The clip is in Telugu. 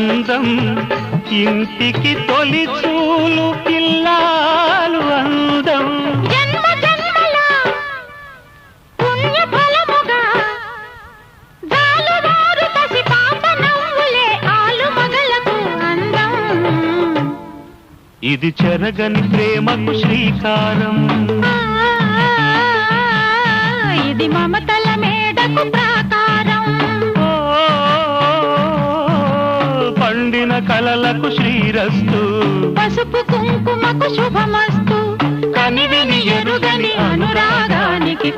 అందం ఇంటికి తొలి చూలు పిల్లాలు అందం జన్మ జన్మల పుణ్య ఫలముగా జాలువారు పసి పాప నవ్వులే ఆలు మగలకు అందం ఇది చెరగని ప్రేమకు శ్రీకారం ఇది మమతల మేడకు ప్రాకారం పండిన కలలకు శ్రీరస్తు పసుపు కుంకుమకు శుభమస్తు కనివిని ఎరుగని అనురాగానికి